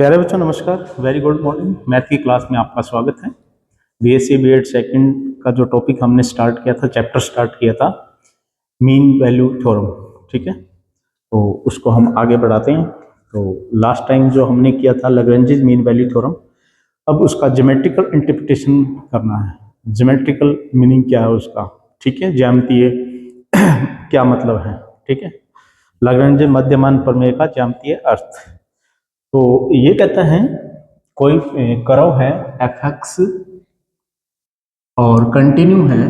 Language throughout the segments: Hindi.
प्यारे बच्चों नमस्कार, वेरी गुड मॉर्निंग। मैथ की क्लास में आपका स्वागत है। बीएससी बीएड सेकंड का जो टॉपिक हमने स्टार्ट किया था, चैप्टर स्टार्ट किया था मीन वैल्यू थ्योरम, ठीक है। तो उसको हम आगे बढ़ाते हैं। तो लास्ट टाइम जो हमने किया था लैग्रेंजेस मीन वैल्यू थ्योरम, अब उसका ज्योमेट्रिकल इंटरप्रिटेशन करना है। ज्योमेट्रिकल मीनिंग क्या है उसका, ठीक है, ज्यामितीय क्या मतलब है, ठीक है। लैग्रेंज मध्यमान प्रमेय का ज्यामितीय अर्थ। तो ये कहता है कोई कर्व है एफ एक्स और कंटिन्यू है,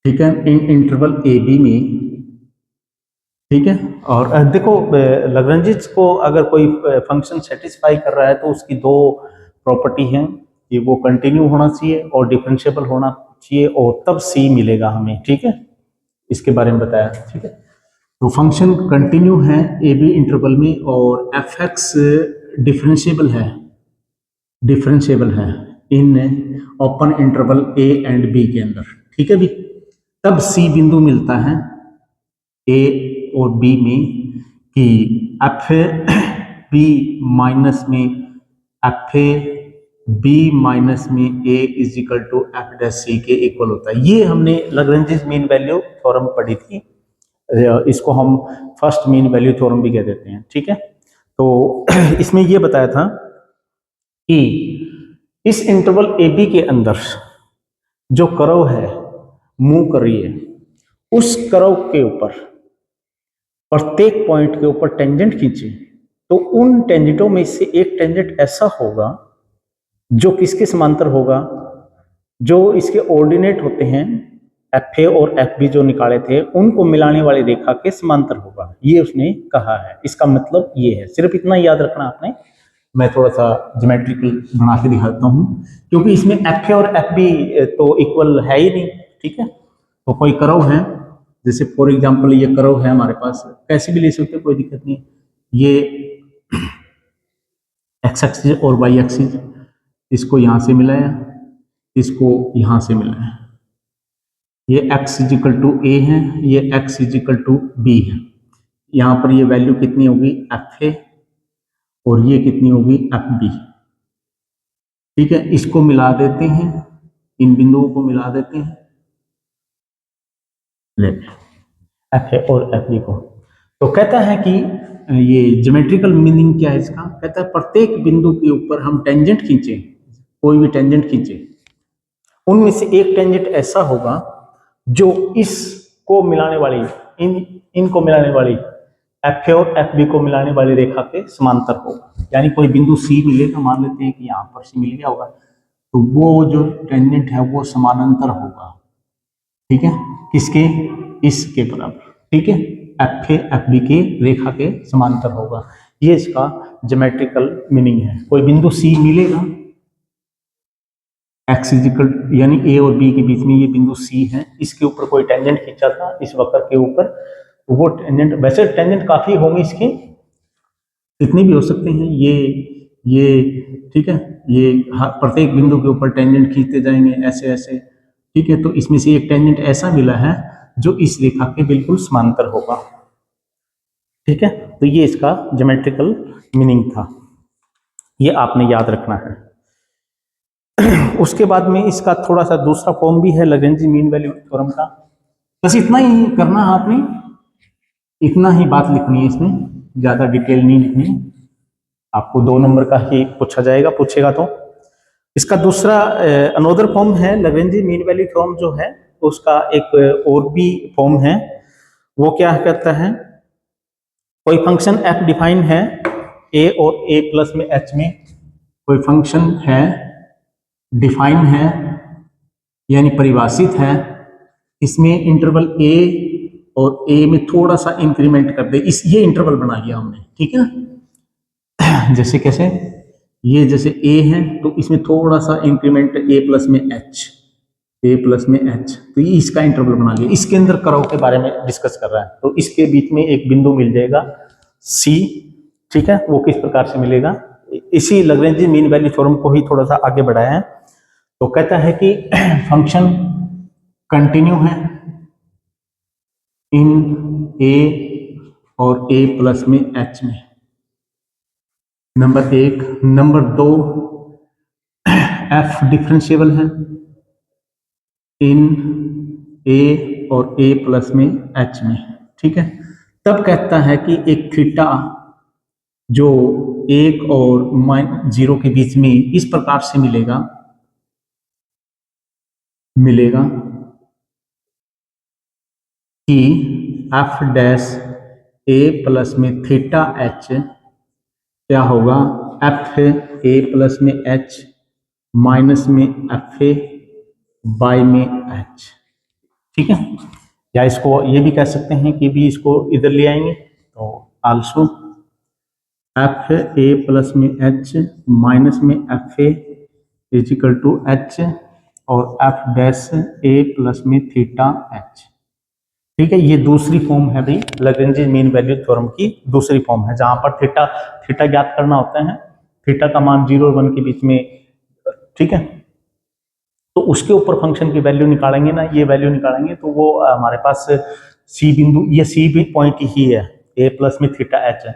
ठीक है, इन इंटरवल ए बी में, ठीक है। और देखो लैग्रेंजेस को अगर कोई फंक्शन सेटिस्फाई कर रहा है तो उसकी दो प्रॉपर्टी हैं कि वो कंटिन्यू होना चाहिए और डिफरेंशिएबल होना चाहिए, और तब सी मिलेगा हमें, ठीक है। इसके बारे में बताया, ठीक है। तो फंक्शन कंटिन्यू है ए बी इंटरवल में और एफ एक्स डिफरेंशिएबल है in open interval A and B के अंदर, ठीक है भी। तब सी बिंदु मिलता है ए और बी में कि एफ बी माइनस में एफ बी माइनस में A is equal to F dash C के इक्वल होता है। ये हमने लैग्रेंजेस मीन वैल्यू थ्योरम पढ़ी थी, इसको हम फर्स्ट मीन वैल्यू थ्योरम भी कह देते हैं, ठीक है। तो इसमें यह बताया था कि इस इंटरवल ए बी के अंदर जो कर्व है मूव कर रही है, उस कर्व के ऊपर प्रत्येक पॉइंट के ऊपर टेंजेंट खींचे तो उन टेंजेंटों में से एक टेंजेंट ऐसा होगा जो किसके समांतर होगा, जो इसके ऑर्डिनेट होते हैं एफ ए और एफ बी जो निकाले थे उनको मिलाने वाली रेखा के समांतर होगा। ये उसने कहा है। इसका मतलब ये है, सिर्फ इतना याद रखना आपने। मैं थोड़ा सा ज्योमेट्रिकल बना के दिखाता हूँ, क्योंकि इसमें एफ ए और एफ बी तो इक्वल है ही नहीं, ठीक है। तो कोई कर्व है, जैसे फॉर एग्जांपल ये कर्व है हमारे पास, कैसे भी ले सकते हैं, कोई दिक्कत नहीं। ये एक्स एक्सिस और वाई एक्सिस, इसको यहां से मिलाया, इसको यहां से मिलाया। ये x इजिकल टू ए है, ये x इजिकल टू बी है। यहां पर ये वैल्यू कितनी होगी एफ ए और ये कितनी होगी एफ बी, ठीक है। इसको मिला देते हैं, इन बिंदुओं को मिला देते हैं, ले एफ ए और एफ बी को। तो कहता है कि ये ज्योमेट्रिकल मीनिंग क्या है इसका, कहता है प्रत्येक बिंदु के ऊपर हम टेंजेंट खींचे, कोई भी टेंजेंट खींचे, उनमें से एक टेंजेंट ऐसा होगा जो इसको मिलाने वाली इनको मिलाने वाली एफ ए और एफ बी को मिलाने वाली रेखा के समांतर होगा। यानी कोई बिंदु सी मिलेगा, मान लेते हैं कि यहां पर सी मिल गया होगा, तो वो जो टेंजेंट है वो समानांतर होगा, ठीक है, किसके, इसके बराबर, ठीक है, एफ ए एफ बी के रेखा के समांतर होगा। ये इसका ज्योमेट्रिकल मीनिंग है। कोई बिंदु सी मिलेगा एक्स इजिकल यानी ए और बी के बीच में ये बिंदु सी है, इसके ऊपर कोई टेंजेंट खींचा था इस वक्र के ऊपर, तो वो टेंजेंट, वैसे टेंजेंट काफी होंगे इसके, कितने भी हो सकते हैं, ये ठीक है, ये प्रत्येक बिंदु के ऊपर टेंजेंट खींचते जाएंगे ऐसे ऐसे, ठीक है। तो इसमें से एक टेंजेंट ऐसा मिला है जो इस रेखा के बिल्कुल समांतर होगा, ठीक है। तो ये इसका ज्योमेट्रिकल मीनिंग था, ये आपने याद रखना है। उसके बाद में इसका थोड़ा सा दूसरा फॉर्म भी है लैग्रेंज मीन वैल्यू थ्योरम का। बस इतना ही करना है आपने, इतना ही बात लिखनी है इसमें, ज्यादा डिटेल नहीं लिखनी है। आपको 2 नंबर का ही पूछा जाएगा, पूछेगा तो। इसका दूसरा अनोदर फॉर्म है लैग्रेंज मीन वैल्यू थ्योरम जो है, उसका एक और भी फॉर्म है। वो क्या कहता है, कोई फंक्शन एफ डिफाइन है ए और ए प्लस में एच में, कोई फंक्शन है डिफाइन है यानी परिभाषित है, इसमें इंटरवल ए और ए में थोड़ा सा इंक्रीमेंट कर दे, इस ये इंटरवल बना लिया हमने, ठीक है ना। जैसे कैसे, ये जैसे ए है तो इसमें थोड़ा सा इंक्रीमेंट ए प्लस में एच, ए प्लस में एच, तो ये इसका इंटरवल बना लिया। इसके अंदर कर्व के बारे में डिस्कस कर रहा है, तो इसके बीच में एक बिंदु मिल जाएगा सी, ठीक है। वो किस प्रकार से मिलेगा, इसी लैग्रेंज मीन वैल्यू थ्योरम को ही थोड़ा सा आगे बढ़ाया है। तो कहता है कि फंक्शन कंटिन्यू है इन ए और ए प्लस में एच में, नंबर एक। नंबर दो, एफ डिफरेंशिएबल है इन ए और ए प्लस में एच में, ठीक है। तब कहता है कि एक थीटा जो एक और जीरो के बीच में इस प्रकार से मिलेगा कि एफ डैश ए प्लस में थीटा एच क्या होगा, एफ ए प्लस में एच माइनस में एफ ए बाई में एच, ठीक है। या इसको ये भी कह सकते हैं कि भी इसको इधर ले आएंगे तो आल्सो एफ ए प्लस में एच माइनस में F A is equal to H और एफ डैश ए प्लस में थीटा एच, ठीक है। ये दूसरी फॉर्म है भाई लैग्रेंज मीन वैल्यू थ्योरम की दूसरी फॉर्म है, जहां पर थीटा ज्ञात करना होता है, थीटा का मान 0 और 1 के बीच में, ठीक है। तो उसके ऊपर फंक्शन की वैल्यू निकालेंगे ना, ये वैल्यू निकालेंगे तो वो हमारे पास सी बिंदु, ये सी भी पॉइंट ही है, ए प्लस में थीटा एच है।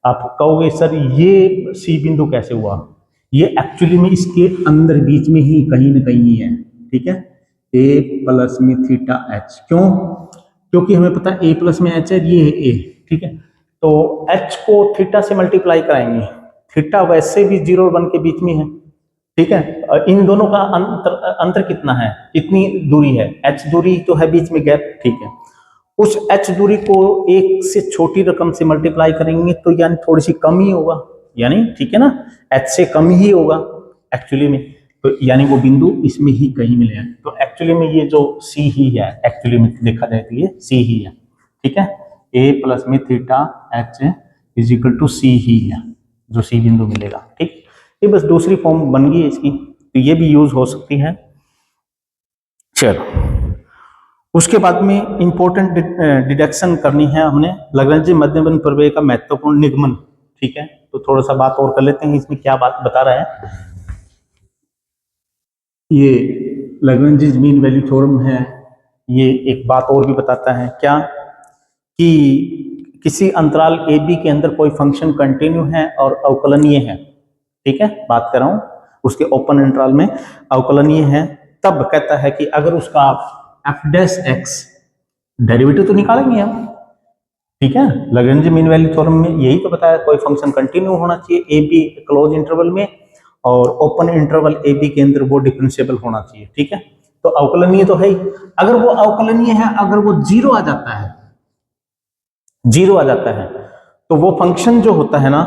आप कहोगे सर ये सी बिंदु कैसे हुआ, ये एक्चुअली में इसके अंदर बीच में ही कहीं ना कहीं है, ठीक है। ए प्लस में थीटा एच, क्यों, क्योंकि हमें पता है ए प्लस में एच है, ये है ए, ठीक है। तो एच को थीटा से मल्टीप्लाई कराएंगे, थीटा वैसे भी 0 और 1 के बीच में है, ठीक है। इन दोनों का अंतर कितना है, इतनी दूरी है, एच दूरी तो है बीच में गैप, ठीक है। उस एच दूरी को एक से छोटी रकम से मल्टीप्लाई करेंगे तो यानी थोड़ी सी कम ही होगा, यानी ठीक है ना, एच से कम ही होगा एक्चुअली में, तो यानी वो बिंदु इसमें ही कहीं मिले हैं। तो एक्चुअली में ये जो सी ही है, एक्चुअली में देखा जाए तो ये सी ही है, ठीक है। ए प्लस में theta H is equal to C ही है, जो सी बिंदु मिलेगा, ठीक। ये बस दूसरी फॉर्म बन गई इसकी, तो ये भी यूज हो सकती है। चलो उसके बाद में इंपॉर्टेंट डिडक्शन करनी है हमने, लैग्रेंज मध्यमन प्रमेय का महत्वपूर्ण निगमन, ठीक है। तो थोड़ा सा बात और कर लेते हैं, इसमें क्या बात बता रहा है। ये लैग्रेंज मीन वैल्यू थ्योरम है, ये एक बात और भी बताता है, क्या कि किसी अंतराल ए बी के अंदर कोई फंक्शन कंटिन्यू है और अवकलनीय है, ठीक है, बात कर रहा हूं उसके ओपन इंटरवल में अवकलनीय है, तब कहता है कि अगर उसका एफ डैश एक्स डेरिवेटिव तो निकालेंगे हम, ठीक है। लैग्रेंज मीन वैल्यू थ्योरम में यही तो बताया, कोई फंक्शन कंटिन्यू होना चाहिए ए बी क्लोज इंटरवल में और ओपन इंटरवल ए बी के अंदर वो डिफरेंशिएबल होना चाहिए, ठीक है। तो अवकलनीय तो है ही, अगर वो अवकलनीय है, अगर वो जीरो आ जाता है, जीरो आ जाता है तो वो फंक्शन जो होता है ना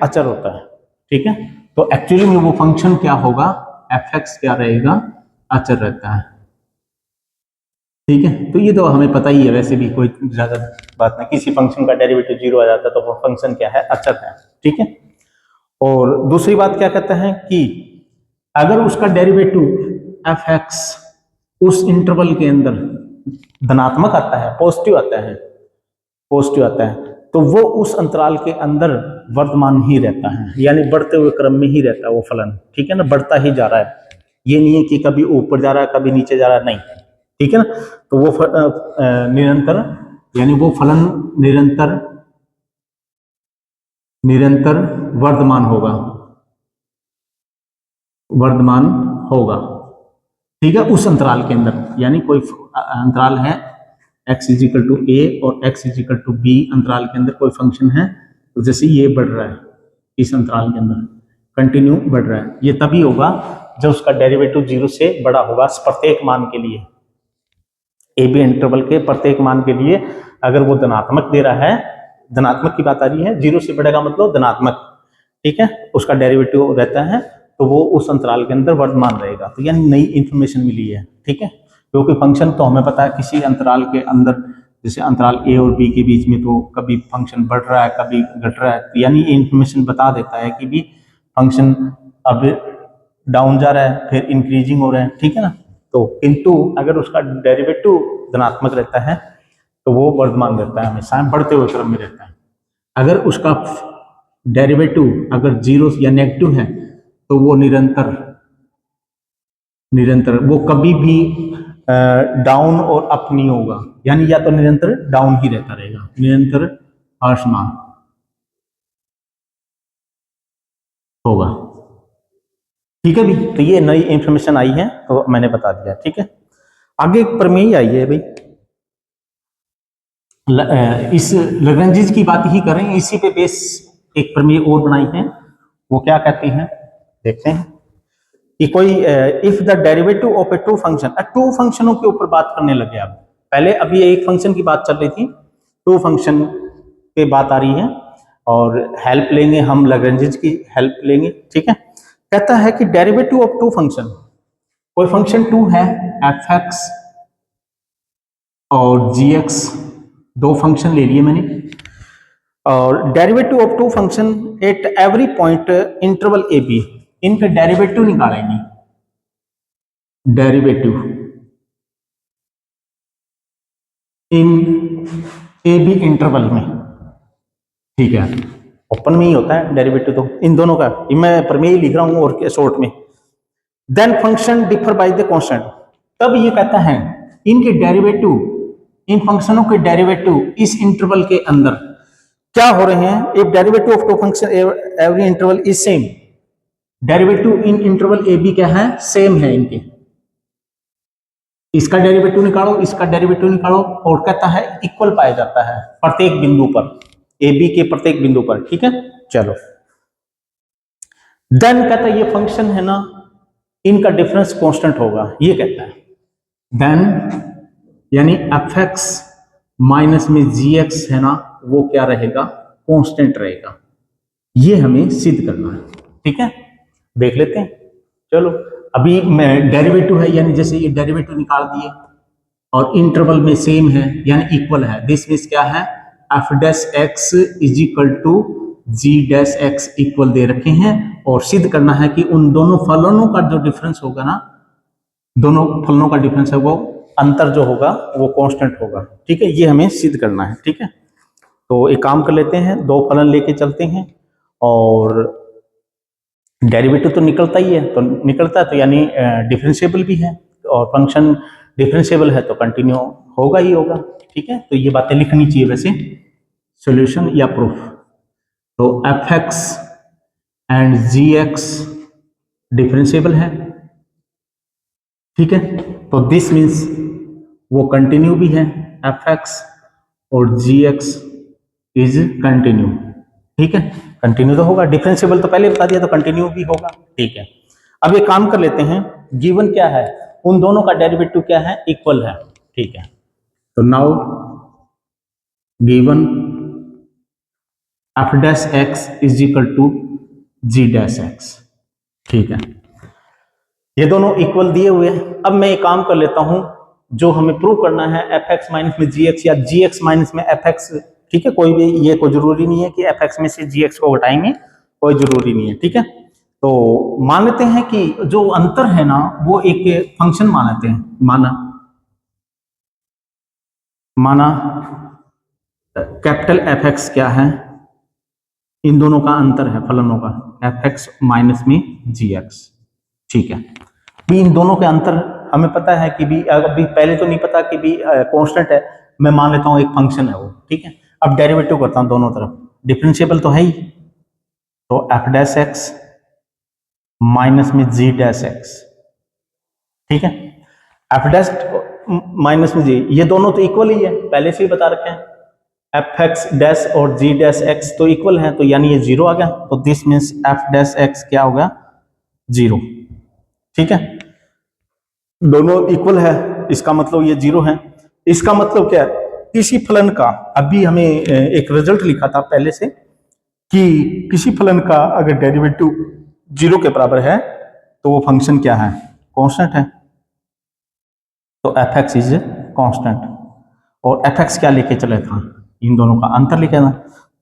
अचर होता है, ठीक है। तो एक्चुअली में वो फंक्शन क्या होगा, एफ एक्स क्या रहेगा, अचर रहता है, ठीक है। तो ये तो हमें पता ही है, वैसे भी कोई ज्यादा बात नहीं, किसी फंक्शन का डेरिवेटिव 0 आ जाता है तो वो फंक्शन क्या है, अचर है, ठीक है। और दूसरी बात क्या कहते हैं कि अगर उसका डेरिवेटिव एफ एक्स उस इंटरवल के अंदर धनात्मक आता है, पॉजिटिव आता है, पॉजिटिव आता है, तो वो उस अंतराल के अंदर वर्तमान ही रहता है, यानी बढ़ते हुए क्रम में ही रहता है वो फलन, ठीक है ना, बढ़ता ही जा रहा है, ये नहीं है कि कभी ऊपर जा रहा है कभी नीचे जा रहा है, नहीं, ठीक है ना। तो वो निरंतर, यानी वो फलन निरंतर निरंतर वर्धमान होगा, वर्धमान होगा, ठीक है, उस अंतराल के अंदर, यानी कोई अंतराल है x is equal to A और x is equal to B, अंतराल के अंदर कोई फंक्शन है, तो जैसे ये बढ़ रहा है इस अंतराल के अंदर कंटिन्यू बढ़ रहा है, ये तभी होगा जब उसका डेरिवेटिव 0 से बड़ा होगा प्रत्येक मान के लिए, ए बी इंटरवल के प्रत्येक मान के लिए अगर वो धनात्मक दे रहा है, धनात्मक की बात आ रही है, 0 से बढ़ेगा मतलब धनात्मक, ठीक है, उसका डेरिवेटिव रहता है, तो वो उस अंतराल के अंदर वर्तमान रहेगा, तो यानी नई इंफॉर्मेशन मिली है, ठीक है। क्योंकि फंक्शन तो हमें पता है किसी अंतराल के अंदर, जैसे अंतराल ए और बी के बीच में तो कभी फंक्शन बढ़ रहा है कभी घट रहा है, यानी ये इंफॉर्मेशन बता देता है कि भी फंक्शन अब डाउन जा रहा है फिर इंक्रीजिंग हो रहा है, ठीक है ना। तो किंतु अगर उसका डेरिवेटिव धनात्मक रहता है तो वो वर्तमान रहता है, हमेशा बढ़ते हुए क्रम में रहता है। अगर उसका डेरिवेटिव अगर जीरो या नेगेटिव है तो वो निरंतर निरंतर वो कभी भी डाउन और अप नहीं होगा, यानी या तो निरंतर डाउन ही रहता रहेगा, निरंतर असमान, ठीक है भी, तो ये नई इंफॉर्मेशन आई है तो मैंने बता दिया। ठीक है, आगे एक प्रमेय आई है भाई, इस लैग्रेंज की बात ही करें, इसी पे बेस एक प्रमेय और बनाई है। वो क्या कहती हैं, देखते हैं कि कोई if the derivative of a two function, two फंक्शनों के ऊपर बात करने लगे आप। पहले अभी एक फंक्शन की बात चल रही थी, टू फंक्शन पे बात आ रही है और हेल्प लेंगे हम, लैग्रेंज की हेल्प लेंगे। ठीक है, कहता है कि डेरिवेटिव ऑफ टू फंक्शन, कोई फंक्शन टू है, एफ एक्स और जी एक्स, दो फंक्शन ले लिए मैंने, और derivative of two function at every point interval A B, इनके डेरिवेटिव निकालेंगे। Derivative in A B interval में, ठीक है, ओपन में ही होता है डेरिवेटिव तो इन दोनों का, मैं प्रमेय लिख रहा हूं और शॉर्ट में। Then function differ by the constant, तब ये कहता है इनके डेरिवेटिव, इन फंक्शनों के डेरिवेटिव इस इंटरवल के अंदर क्या हो रहे हैं। If derivative of two function every interval is same, derivative in interval A B क्या है, सेम है इनके, इसका डेरिवेटिव निकालो, इसका डेरिवेटिव निकालो, और कहता है इक्वल पाया जाता है प्रत्येक बिंदु पर, ए बी के प्रत्येक बिंदु पर। ठीक है, चलो देन कहता है ये फंक्शन है ना, इनका डिफरेंस कांस्टेंट होगा, ये कहता है। देन यानी एफ एक्स माइनस में जी एक्स है ना, वो क्या रहेगा, कांस्टेंट रहेगा। ये हमें सिद्ध करना है। ठीक है, देख लेते हैं। चलो अभी मैं डेरिवेटिव है, यानी जैसे ये डेरिवेटिव निकाल दिए और इंटरवल में सेम है यानी इक्वल है, दिस मींस क्या है, F dash X is equal to G dash X equal दे रखे हैं, और सिद्ध करना है कि उन दोनों फलनों का जो डिफरेंस होगा ना, दोनों फलनों का डिफरेंस है वो अंतर जो होगा वो कांस्टेंट होगा। ठीक है, ये हमें सिद्ध करना है। ठीक है, तो एक काम कर लेते हैं, दो फलन लेके चलते हैं, और डेरिवेटिव तो निकलता ही है, तो निकलता है तो यानी डिफरेंशिएबल भी है, और फंक्शन डिफरेंशिएबल है तो कंटिन्यू होगा ही होगा। ठीक है, तो ये बातें लिखनी चाहिए वैसे सॉल्यूशन या प्रूफ। तो F X and G X differentiable है। ठीक है, तो दिस मीन्स वो कंटिन्यू भी है, एफ एक्स और जी एक्स इज कंटिन्यू। ठीक है, कंटिन्यू तो होगा, डिफरेंशिएबल तो पहले बता दिया तो कंटिन्यू भी होगा। ठीक है, अब ये काम कर लेते हैं, गिवन क्या है, उन दोनों का डेरिवेटिव क्या है, इक्वल है। ठीक है, तो now given F dash X is equal to G dash X. ठीक है, ये दोनों इक्वल दिए हुए हैं। अब मैं एक काम कर लेता हूं, जो हमें प्रूव करना है एफ एक्स माइनस में जी एक्स या जी एक्स माइनस में एफ एक्स। ठीक है, कोई भी, ये कोई जरूरी नहीं है कि एफ एक्स में से जी एक्स को घटाएंगे, कोई जरूरी नहीं है। ठीक है, तो मान लेते हैं कि जो अंतर है ना वो एक फंक्शन मान लेते हैं, माना कैपिटल एफ एक्स क्या है, इन दोनों का अंतर है फलनों का, एफ एक्स माइनस में जी एक्स। ठीक है, भी इन दोनों के अंतर हमें पता है कि भी, अभी पहले तो नहीं पता कि भी कांस्टेंट है, मैं मान लेता हूं एक फंक्शन है वो। ठीक है, अब डेरिवेटिव करता हूं दोनों तरफ, डिफरेंशिएबल तो है ही, तो एफ डैश एक्स माइनस में जी डैश एक्स। ठीक है, एफ डैश माइनस में जी, ये दोनों तो इक्वल ही है, पहले से ही बता रखे हैं, एफ एक्स डैश और जी डैश एक्स तो इक्वल है, तो यानी ये जीरो आ गया, तो this means F dash x क्या होगा, जीरो। ठीक है, दोनों इक्वल है, इसका मतलब ये जीरो है। इसका मतलब क्या है, किसी फलन का, अभी हमें एक रिजल्ट लिखा था पहले से कि किसी फलन का अगर डेरिवेटिव जीरो के बराबर है तो वो फंक्शन क्या है, कांस्टेंट है। तो एफ एक्स इज कांस्टेंट, और एफ एक्स क्या लेके चले था, इन दोनों का अंतर लेके आना,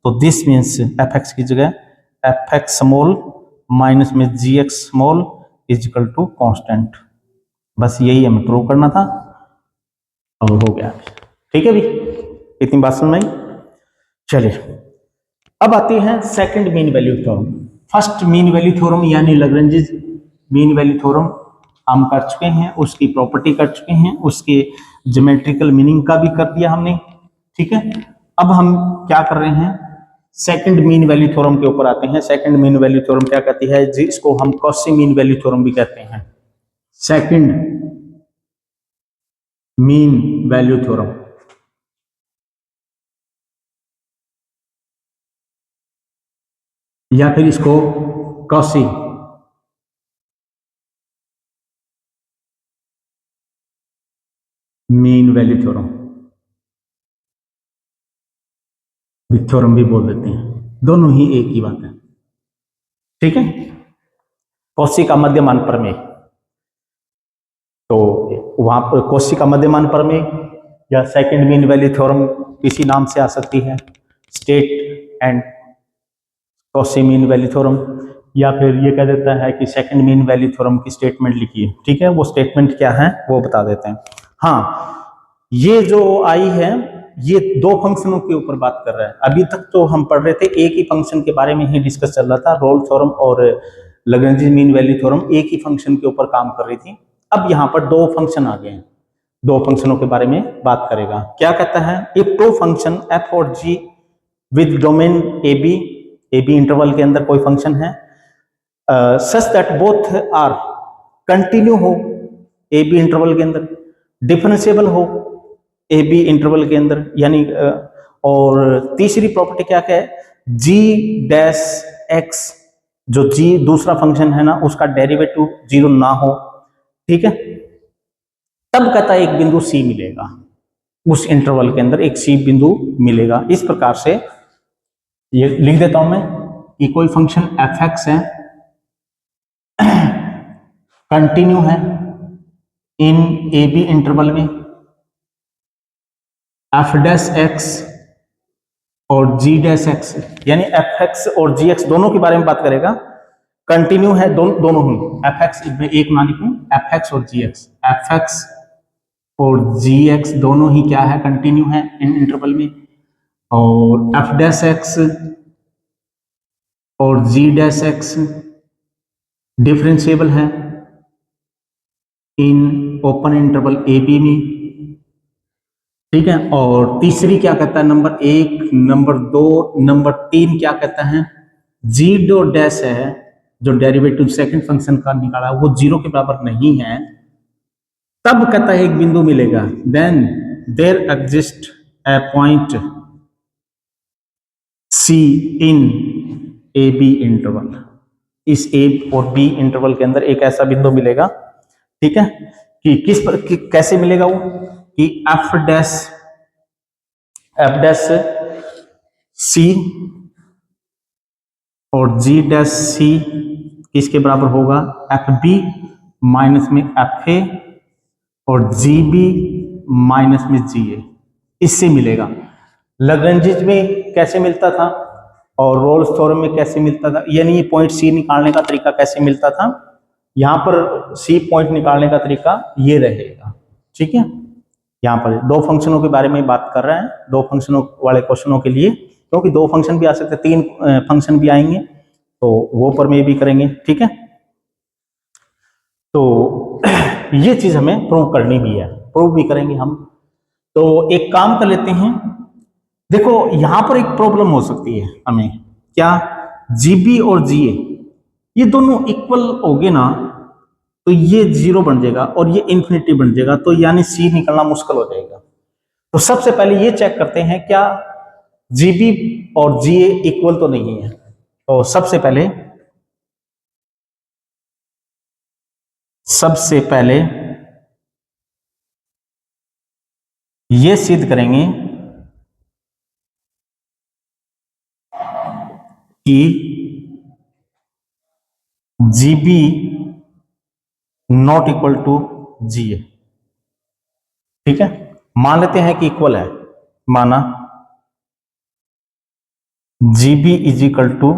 तो दिस मीन्स एफ एक्स की जगह एफ एक्स स्मॉल माइनस में G X small is equal to constant. बस यही हमें प्रूव करना था और हो गया। ठीक है भी, इतनी बात समझ में आई। चलिए अब आते हैं second mean value theorem. First mean value theorem यानी लैग्रेंज मीन वैल्यू थ्योरम हम कर चुके हैं, उसकी प्रॉपर्टी कर चुके हैं, उसके ज्योमेट्रिकल मीनिंग का भी कर दिया हमने। ठीक है, अब हम क्या कर रहे हैं, सेकंड मीन वैल्यू थ्योरम के ऊपर आते हैं। सेकंड मीन वैल्यू थ्योरम क्या कहती है, जिसको हम कॉची मीन वैल्यू थ्योरम भी कहते हैं। सेकंड मीन वैल्यू थ्योरम या फिर इसको Cauchy mean value theorem theorem भी बोल देते हैं, दोनों ही एक ही बात है। ठीक है, कॉची का मध्यमान प्रमेय, तो वहां पर कॉची का मध्यमान प्रमेय या सेकंड मीन वैल्यू थ्योरम किसी नाम से आ सकती है, state and Cauchy mean value theorem, या फिर ये कह देता है कि सेकंड मीन वैल्यू थ्योरम की स्टेटमेंट लिखिए। ठीक है, वो स्टेटमेंट क्या है वो बता देते हैं। हाँ, ये जो आई है ये दो फंक्शनों के ऊपर बात कर रहा है। अभी तक तो हम पढ़ रहे थे एक ही फंक्शन के बारे में ही डिस्कस चल रहा था, रोल्स थ्योरम और लैग्रेंज मीन वैल्यू थ्योरम एक ही फंक्शन के ऊपर काम कर रही थी। अब यहाँ पर दो फंक्शन आ गए हैं, दो फंक्शनों के बारे में बात करेगा। क्या कहता है, इफ टू फंक्शन एफ और G with domain A B interval के अंदर कोई फंक्शन है such that both are continue हो ए बी इंटरवल के अंदर, डिफरेंशिएबल हो ए बी इंटरवल के अंदर, यानी और तीसरी प्रॉपर्टी क्या है, जी डैश एक्स, जो जी दूसरा फंक्शन है ना उसका डेरिवेटिव जीरो ना हो। ठीक है, तब कहता है एक बिंदु सी मिलेगा, उस इंटरवल के अंदर एक सी बिंदु मिलेगा। इस प्रकार से ये लिख देता हूं मैं कि कोई फंक्शन एफ एक्स है, कंटिन्यू है इन ए बी इंटरवल में, एफ डैश एक्स और जी डैश एक्स, यानी एफ एक्स और जी एक्स दोनों के बारे में बात करेगा। कंटिन्यू है दोनों ही, एफ एक्स एक ना लिखूं, एफ एक्स और जी एक्स, एफ एक्स और जी एक्स दोनों ही क्या है, कंटिन्यू है इन इंटरवल में, और एफ डैश एक्स और जी डैश एक्स डिफरेंशिएबल है in open interval A B में। ठीक है, और तीसरी क्या कहता है, नंबर एक, नंबर दो, नंबर तीन क्या कहता है, जी डो डैश है जो डेरिवेटिव सेकंड फंक्शन का निकाला वो जीरो के बराबर नहीं है, तब कहता है एक बिंदु मिलेगा, then there exist a point C in A B interval, इस ए और बी इंटरवल के अंदर एक ऐसा बिंदु मिलेगा। ठीक है, कि कैसे मिलेगा वो, कि एफ डैश सी और जी डैश सी किसके बराबर होगा, एफ बी माइनस में एफ ए और जी बी माइनस में जी ए, इससे मिलेगा। लैग्रेंज में कैसे मिलता था और रोल्स थ्योरम में कैसे मिलता था, यानी ये पॉइंट सी निकालने का तरीका कैसे मिलता था, यहां पर सी पॉइंट निकालने का तरीका ये रहेगा। ठीक है, यहाँ पर दो फंक्शनों के बारे में बात कर रहे हैं, दो फंक्शनों वाले क्वेश्चनों के लिए, क्योंकि दो फंक्शन भी आ सकते हैं, तीन फंक्शन भी आएंगे तो वो पर में भी करेंगे। ठीक है, तो ये चीज हमें प्रूव करनी भी है, प्रूव भी करेंगे हम। तो एक काम कर लेते हैं, देखो यहां पर एक प्रॉब्लम हो सकती है हमें, क्या, जीबी और जीए ये दोनों इक्वल हो गए ना, तो ये जीरो बन जाएगा और ये इंफिनिटी बन जाएगा, तो यानी सी निकलना मुश्किल हो जाएगा। तो सबसे पहले ये चेक करते हैं क्या जीबी और जीए इक्वल तो नहीं है। तो सबसे पहले ये सिद्ध करेंगे कि G B not equal to G A. ठीक है, मान लेते हैं कि इक्वल है, माना G B is equal to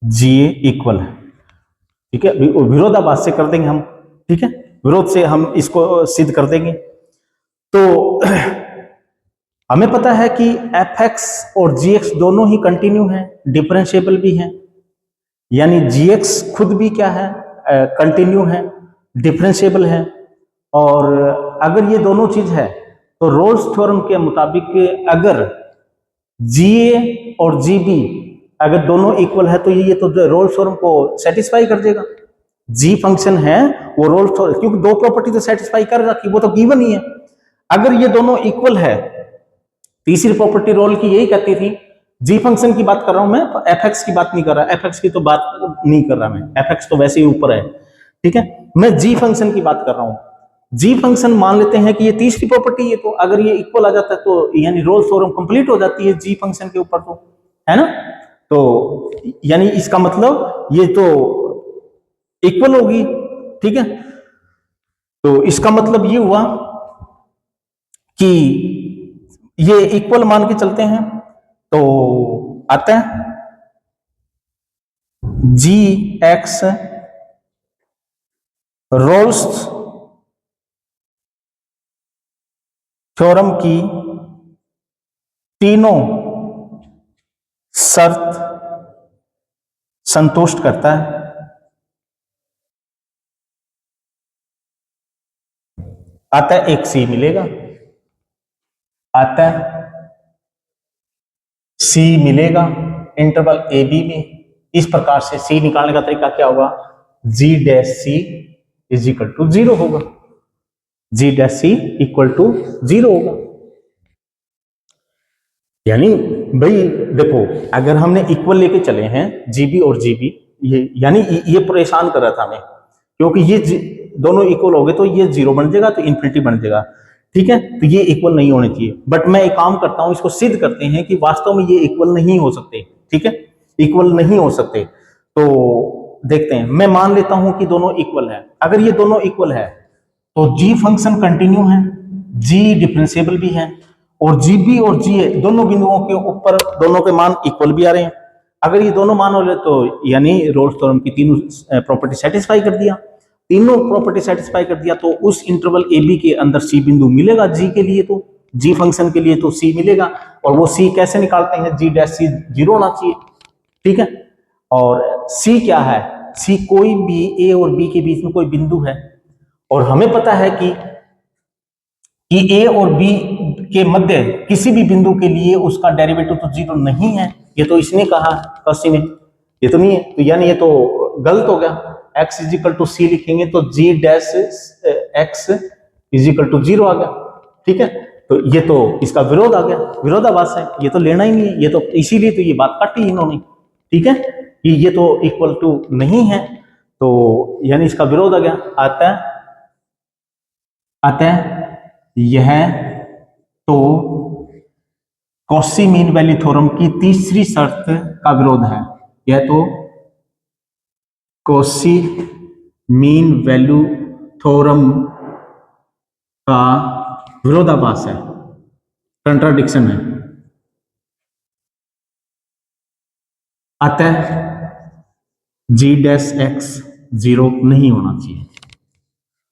G A equal है। ठीक है, विरोधाभास से कर देंगे हम। ठीक है, विरोध से हम इसको सिद्ध कर देंगे। तो हमें पता है कि एफ एक्स और जी एक्स दोनों ही कंटिन्यू हैं, डिफरेंशिएबल भी हैं, यानी जी एक्स खुद भी क्या है, कंटिन्यू है, डिफरेंशिएबल है। और अगर ये दोनों चीज है तो रोल्स थ्योरम के मुताबिक अगर जीए और जी बी अगर दोनों इक्वल है तो ये तो रोल्स थ्योरम को सेटिस्फाई कर देगा। जी फंक्शन है वो रोल्स थ्योरम, क्योंकि दो प्रॉपर्टी तो सेटिस्फाई कर रखी, वो तो गिवन ही है। अगर ये दोनों इक्वल है, तीसरी प्रॉपर्टी रोल की यही कहती थी, जी फंक्शन की बात कर रहा हूं मैं, एफ एक्स की बात नहीं कर रहा, एफ एक्स की तो बात नहीं कर रहा मैं, एफ एक्स तो वैसे ही ऊपर है, ठीक है, मैं जी फंक्शन की बात कर रहा हूं। जी फंक्शन मान लेते हैं कि ये तीसरी प्रॉपर्टी है, तो अगर ये इक्वल आ जाता है तो यानी रोल्स थ्योरम कंप्लीट हो जाती है जी फंक्शन के ऊपर, तो है ना, तो यानी इसका मतलब ये तो इक्वल होगी, ठीक है। तो इसका मतलब ये हुआ कि ये इक्वल मान के चलते हैं, तो आता है जी एक्स रोल्स थ्योरम की तीनों शर्त संतुष्ट करता है। आता है एक सी मिलेगा, आता है सी मिलेगा इंटरवल ए बी में। इस प्रकार से सी निकालने का तरीका क्या होगा, G dash C is equal to 0 होगा, G dash C equal to 0 होगा। यानी भाई देखो, अगर हमने इक्वल लेके चले हैं जीबी और जीबी, ये यानी ये परेशान कर रहा था हमें, क्योंकि ये दोनों इक्वल हो गए तो ये 0 बन जाएगा, तो इन्फिनिटी बन जाएगा, ठीक है, तो ये इक्वल नहीं होने चाहिए। बट मैं एक काम करता हूं, इसको सिद्ध करते हैं कि वास्तव में ये इक्वल नहीं हो सकते, ठीक है, इक्वल नहीं हो सकते। तो देखते हैं, मैं मान लेता हूं कि दोनों इक्वल है। अगर ये दोनों इक्वल है तो जी फंक्शन कंटिन्यू है, जी डिफरेंशिएबल भी है, और जी बी और जी ए दोनों बिंदुओं के ऊपर दोनों के मान इक्वल भी आ रहे हैं। अगर ये दोनों मान हो रहे तो यानी रोल्स थ्योरम की तीनों प्रॉपर्टी सेटिस्फाई कर दिया, तीनों प्रॉपर्टी सेटिस्फाई कर दिया, तो उस इंटरवल ए बी के अंदर सी बिंदु मिलेगा जी के लिए, तो जी फंक्शन के लिए तो सी मिलेगा। और वो सी कैसे निकालते हैं, जी डैश सी 0 होना चाहिए, ठीक है। और सी क्या है, सी कोई भी ए और बी के बीच में कोई बिंदु है, और हमें पता है कि ए और बी के मध्य किसी भी बिंदु के लिए उसका डेरिवेटिव तो 0 नहीं है। ये तो इसने कहा कसी ने, ये तो नहीं है, तो यानी ये तो गलत हो गया। x is equal to C लिखेंगे तो G dash x is equal to 0 आ गया, ठीक है। तो ये तो इसका विरोध आ गया, विरोधाभास है, ये तो लेना ही नहीं है, ये तो इसीलिए तो ये बात काटी इन्होंने, ठीक है, कि ये तो इक्वल टू नहीं है, तो यानी इसका विरोध आ गया। आता है यह तो कॉची मीन वैल्यू थ्योरम की तीसरी शर्त का विरोध है, यह तो कॉची मीन वैल्यू थ्योरम का विरोधाभास है, कंट्राडिक्शन है। अतः जी डैश एक्स 0 नहीं होना चाहिए,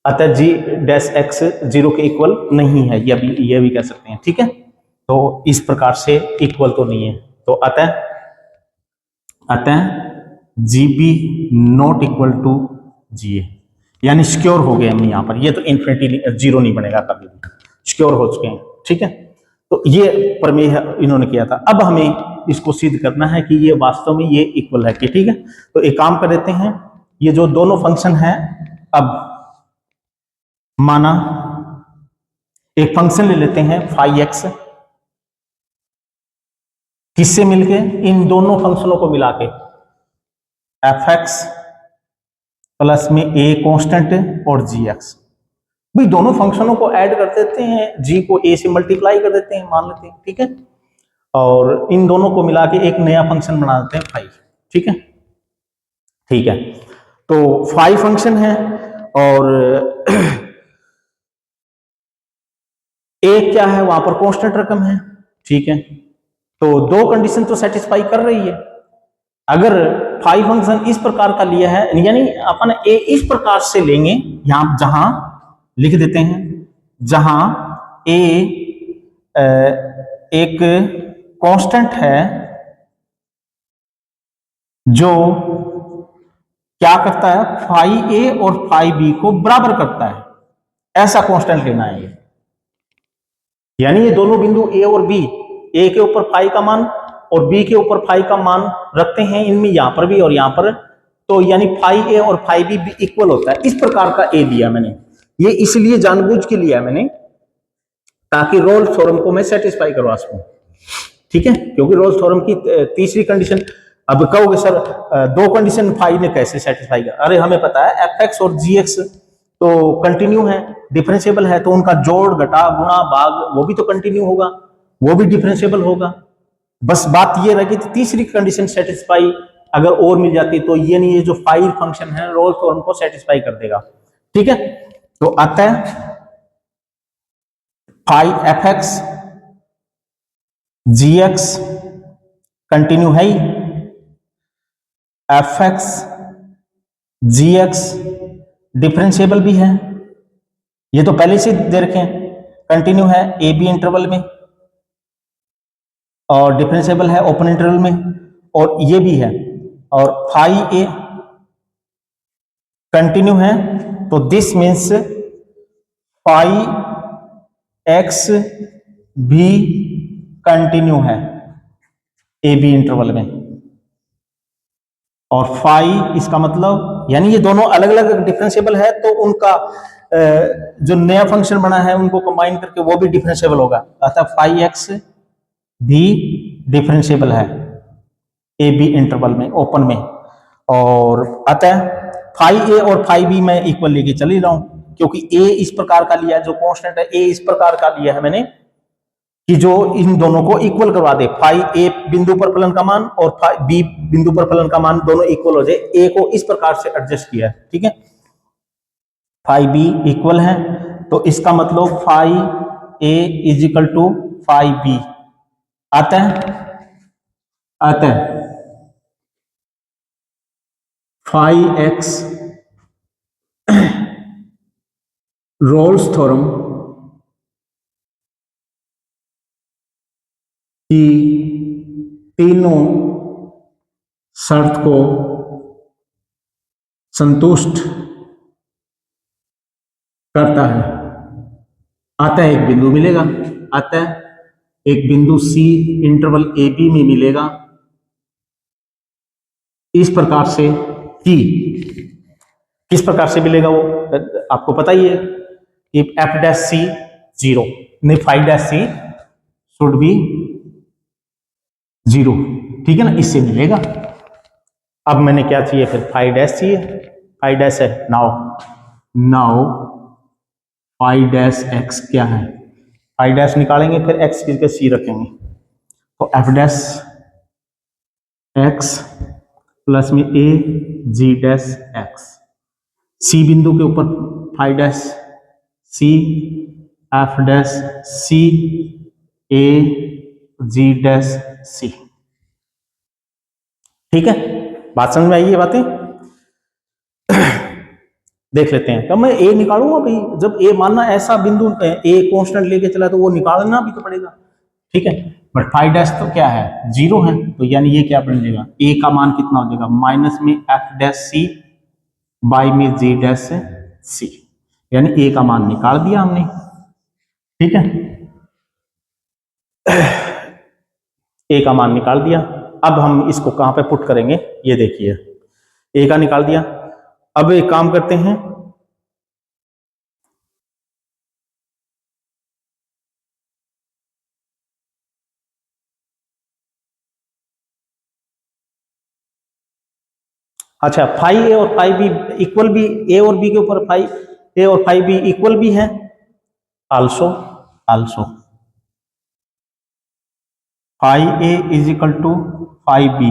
अतः जी डैश एक्स 0 के इक्वल नहीं है, यह भी कह सकते हैं, ठीक है। तो इस प्रकार से इक्वल तो नहीं है, तो अतः G B not equal to G A, यानी सिक्योर हो गए हम यहाँ पर, ये तो इन्फिनिटी 0 नहीं बनेगा कभी भी, सिक्योर हो चुके हैं, ठीक है। तो ये प्रमेय इन्होंने किया था। अब हमें इसको सिद्ध करना है कि ये वास्तव में ये इक्वल है कि, ठीक है। तो एक काम कर देते हैं, ये जो दोनों फंक्शन है, अब माना एक फंक्शन ले लेते हैं फाई एक्स, किससे मिलके, इन दोनों फंक्शनों को मिला के, एफ एक्स प्लस में ए कांस्टेंट और जी एक्स, भाई दोनों फंक्शनों को ऐड कर देते हैं, जी को ए से मल्टीप्लाई कर देते हैं, मान लेते हैं, ठीक है, और इन दोनों को मिला के एक नया फंक्शन बना देते हैं फाई, ठीक है, ठीक है। तो फाई फंक्शन है और ए क्या है, वहां पर कांस्टेंट रकम है, ठीक है। तो दो कंडीशन तो सेटिस्फाई कर रही है। अगर फाई फंक्शन इस प्रकार का लिया है, यानी अपन ए इस प्रकार से लेंगे, यहां जहां लिख देते हैं, जहां ए एक कांस्टेंट है जो क्या करता है, फाई ए और फाई बी को बराबर करता है, ऐसा कांस्टेंट लेना है ये। यानी ये दोनों बिंदु ए और बी, ए के ऊपर फाई का मान और बी के ऊपर फाई का मान रखते हैं इनमें, यहां पर भी और यहां पर, तो यानी फाई ए और फाई बी इक्वल होता है। इस प्रकार का ए लिया मैंने, ये इसलिए जानबूझ के लिया मैंने ताकि रोल्स थ्योरम को मैं सेटिस्फाई करवा सकूं, ठीक है, क्योंकि रोल्स थ्योरम की तीसरी कंडीशन, अब कहोगे सर दो कंडीशन फाई ने कैसे सेटिस्फाई कर, अरे हमें पता है एफ एक्स और जी एक्स तो कंटिन्यू है, डिफरेंशिएबल है, तो उनका जोड़ घटा गुणा भाग वो भी तो कंटिन्यू होगा, वो भी डिफरेंशिएबल होगा। बस बात ये रह गई तीसरी कंडीशन सेटिस्फाई अगर और मिल जाती तो ये नहीं, ये जो फाई फंक्शन है रोल्स थ्योरम को सेटिस्फाई कर देगा, ठीक है। तो आता है फाई एफ एक्स जी एक्स कंटिन्यू है ही, एफ एक्स जी एक्स डिफरेंशिएबल भी है, ये तो पहले से दे रखे हैं, कंटिन्यू है ए बी इंटरवल में और डिफरेंशिएबल है ओपन इंटरवल में, और ये भी है, और फाई ए कंटिन्यू है, तो दिस मीन्स फाई एक्स भी कंटिन्यू है ए बी इंटरवल में, और फाई इसका मतलब यानी ये दोनों अलग अलग डिफरेंशिएबल है, तो उनका जो नया फंक्शन बना है उनको कंबाइन करके वो भी डिफरेंशिएबल होगा, अतः फाई एक्स भी डिफरेंशिएबल है ए बी इंटरवल में ओपन में, और अतः फाई ए और फाई बी मैं इक्वल लेके चल ही रहा हूं, क्योंकि ए इस प्रकार का लिया है, जो कांस्टेंट है ए इस प्रकार का लिया है मैंने कि जो इन दोनों को इक्वल करवा दे, फाई ए बिंदु पर फलन का मान और फाई बी बिंदु पर फलन का मान दोनों इक्वल हो जाए, ए को इस प्रकार से एडजस्ट किया है, ठीक है। फाई बी इक्वल है, तो इसका मतलब phi A is equal to phi B, अतः फाई एक्स रोल्स थ्योरम की तीनों शर्त को संतुष्ट करता है, अतः एक बिंदु मिलेगा, अतः एक बिंदु सी इंटरवल ए बी में मिलेगा, इस प्रकार से कि किस प्रकार से मिलेगा वो आपको पता ही है कि एफ डैश सी 0 नहीं, phi dash C should be 0, ठीक है ना, इससे मिलेगा। अब मैंने क्या चाहिए फिर, फाई डैश चाहिए, फाई डैश है, नाउ फाई डैश एक्स क्या है, फाई डैश निकालेंगे फिर एक्स की जगह सी रखेंगे, तो एफ डैश एक्स प्लस में ए जी डैश एक्स, सी बिंदु के ऊपर phi dash C F dash C A G dash C, ठीक है, बात समझ में आई ये बातें। देख लेते हैं, कब मैं ए निकालूंगा भाई, जब ए मानना ऐसा बिंदु ए कांस्टेंट लेके चला तो वो निकालना भी तो पड़ेगा, ठीक है, बट फाई डैश तो क्या है 0 है, तो यानी ये क्या बन जाएगा, ए का मान कितना हो जाएगा माइनस में एफ डैश सी बाई में जी डैश सी, यानी ए का मान निकाल दिया हमने, ठीक है, ए का मान निकाल दिया। अब हम इसको कहां पे पुट करेंगे, ये देखिए, ए का निकाल दिया, अब एक काम करते हैं, अच्छा फाई ए और फाई बी इक्वल भी, ए और बी के ऊपर फाई ए और फाई बी इक्वल भी है, also phi A is equal to phi B,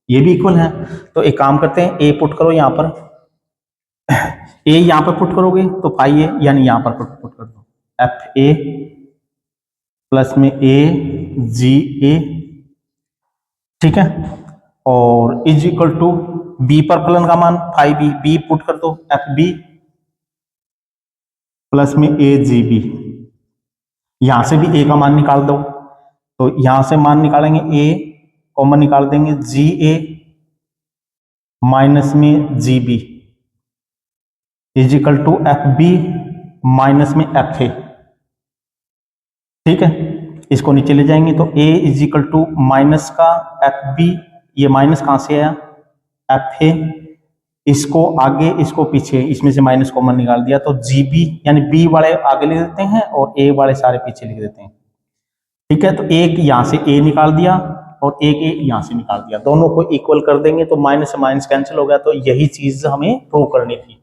ये भी इक्वल है, तो एक काम करते हैं, ए पुट करो यहां पर, ए यहां पर पुट करोगे तो फाई ए यानी यहां पर पुट कर दो, एफ ए प्लस में ए जी ए, ठीक है, और इज इक्वल टू बी पर फलन का मान फाई बी, बी पुट कर दो, एफ बी प्लस में ए जी बी, यहां से भी ए का मान निकाल दो, तो यहां से मान निकालेंगे ए कॉमन निकाल देंगे, जी ए माइनस में G B is equal to F B minus में एफ ए, ठीक है, इसको नीचे ले जाएंगे तो a is equal to minus का एफ बी, ये माइनस कहाँ से आया, एफ ए, इसको आगे इसको पीछे, इसमें से माइनस कॉमन निकाल दिया तो जी बी, यानी बी वाले आगे लिख देते हैं और ए वाले सारे पीछे लिख देते हैं। ठीक है, तो एक यहाँ से ए निकाल दिया और एक ए यहाँ से निकाल दिया, दोनों को इक्वल कर देंगे तो माइनस से माइनस कैंसिल हो गया। तो यही चीज हमें प्रूव करनी थी।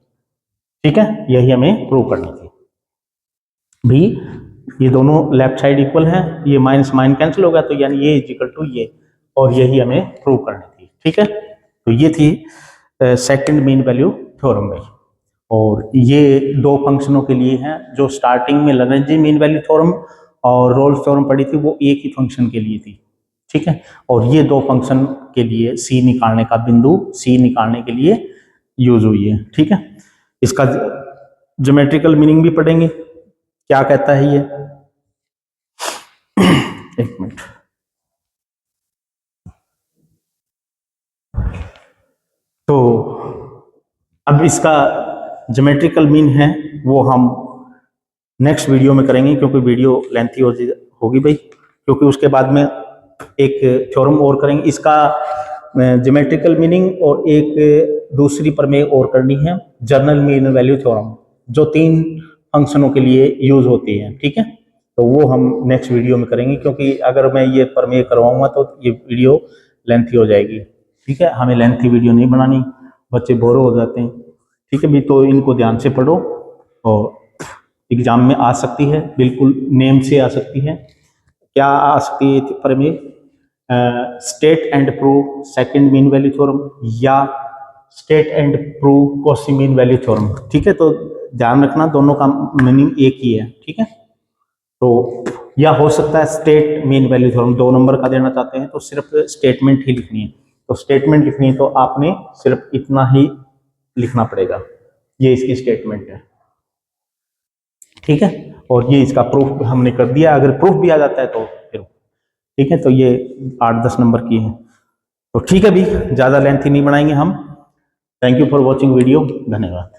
ठीक है, यही हमें प्रूव करनी थी भी, ये दोनों लेफ्ट साइड इक्वल है, ये माइनस माइनस कैंसिल हो गया तो यानी ये इज इक्वल टू ये, और यही हमें प्रूव करनी थी। ठीक है, तो ये थी सेकंड मीन वैल्यू थ्योरम भाई। और ये दो फंक्शनों के लिए है, जो स्टार्टिंग में लैग्रेंज मीन वैल्यू थ्योरम और रोल्स थ्योरम पढ़ी थी वो एक ही फंक्शन के लिए थी। ठीक है, और ये दो फंक्शन के लिए सी निकालने का, बिंदु सी निकालने के लिए यूज हुई है। ठीक है, इसका ज्योमेट्रिकल मीनिंग भी पढ़ेंगे, क्या कहता है ये। एक मिनट, तो अब इसका ज्योमेट्रिकल मीन है वो हम नेक्स्ट वीडियो में करेंगे, क्योंकि वीडियो लेंथी होगी भाई, क्योंकि उसके बाद में एक थ्योरम और करेंगे इसका ज्योमेट्रिकल मीनिंग, और एक दूसरी प्रमेय और करनी है, जनरल मीन वैल्यू थ्योरम, जो 3 फंक्शनों के लिए यूज होती है। ठीक है, तो वो हम नेक्स्ट वीडियो में करेंगे, क्योंकि अगर मैं ये प्रमेय करवाऊंगा तो ये वीडियो लेंथी हो जाएगी। ठीक है, हमें लेंथी वीडियो नहीं बनानी, बच्चे बोर हो जाते हैं। ठीक है भी, तो इनको ध्यान से पढ़ो और एग्जाम में आ सकती है, बिल्कुल नेम से आ सकती है। क्या आ सकती है प्रमेय, state and prove second mean value theorem, या state and prove Cauchy mean value theorem. ठीक है, तो ध्यान रखना दोनों का मीनिंग एक ही है। ठीक है, तो या हो सकता है state mean value theorem 2 number का देना चाहते हैं तो सिर्फ स्टेटमेंट ही लिखनी है, तो स्टेटमेंट लिखनी है तो आपने सिर्फ इतना ही लिखना पड़ेगा, ये इसकी स्टेटमेंट है। ठीक है, और ये इसका प्रूफ हमने कर दिया, अगर प्रूफ भी आ जाता है तो फिर ठीक है, तो ये 8-10 नंबर की है। तो ठीक है भी, ज़्यादा लेंथी नहीं बनाएंगे हम। Thank you for watching video, धन्यवाद।